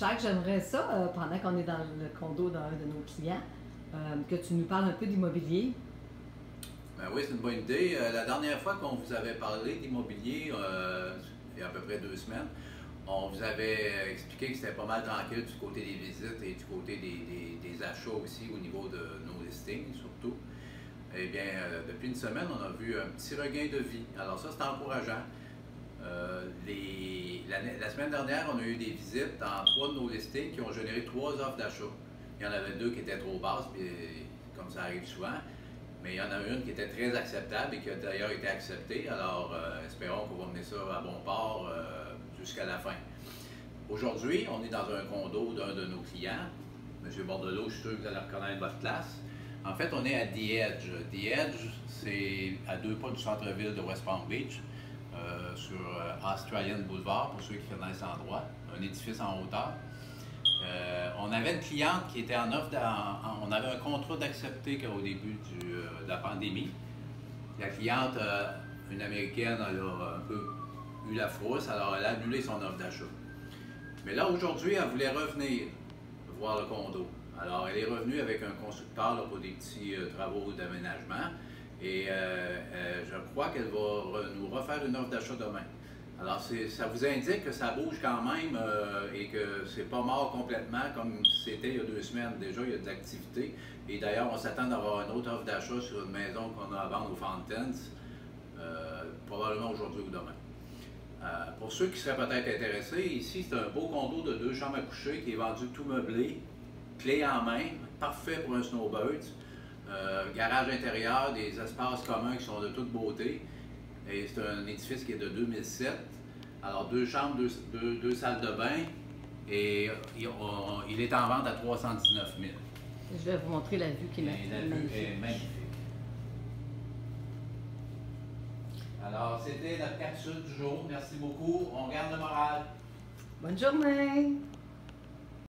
Jacques, j'aimerais ça, pendant qu'on est dans le condo d'un de nos clients, que tu nous parles un peu d'immobilier. Ben oui, c'est une bonne idée. La dernière fois qu'on vous avait parlé d'immobilier, il y a à peu près 2 semaines, on vous avait expliqué que c'était pas mal tranquille du côté des visites et du côté des achats aussi au niveau de nos listings surtout. Eh bien, depuis une semaine, on a vu un petit regain de vie. Alors ça, c'est encourageant. La semaine dernière, on a eu des visites dans 3 de nos listings qui ont généré 3 offres d'achat. Il y en avait 2 qui étaient trop basses, puis, comme ça arrive souvent, mais il y en a une qui était très acceptable et qui a d'ailleurs été acceptée. Alors, espérons qu'on va mener ça à bon port jusqu'à la fin. Aujourd'hui, on est dans un condo d'un de nos clients. M. Bordelot, je suis sûr que vous allez reconnaître votre place. En fait, on est à The Edge. The Edge, c'est à 2 pas du centre-ville de West Palm Beach, sur Australian Boulevard, pour ceux qui connaissent l'endroit, un édifice en hauteur. On avait une cliente qui était en offre, on avait un contrat d'accepter au début de la pandémie. La cliente, une Américaine, elle a un peu eu la frousse, alors elle a annulé son offre d'achat. Mais là, aujourd'hui, elle voulait revenir voir le condo. Alors, elle est revenue avec un constructeur là, pour des petits travaux d'aménagement. Et je crois qu'elle va nous refaire une offre d'achat demain. Alors, ça vous indique que ça bouge quand même et que c'est pas mort complètement comme c'était il y a 2 semaines. Déjà, il y a de l'activité. Et d'ailleurs, on s'attend d'avoir une autre offre d'achat sur une maison qu'on a à vendre aux Fountains, probablement aujourd'hui ou demain. Pour ceux qui seraient peut-être intéressés, ici, c'est un beau condo de 2 chambres à coucher qui est vendu tout meublé, clé en main, parfait pour un snowbird. Garage intérieur, des espaces communs qui sont de toute beauté. Et c'est un édifice qui est de 2007. Alors, 2 chambres, 2 salles de bain. Et il est en vente à 319 000. Je vais vous montrer la vue qui est magnifique. La vue est magnifique. Alors, c'était notre capsule du jour. Merci beaucoup. On garde le moral. Bonne journée!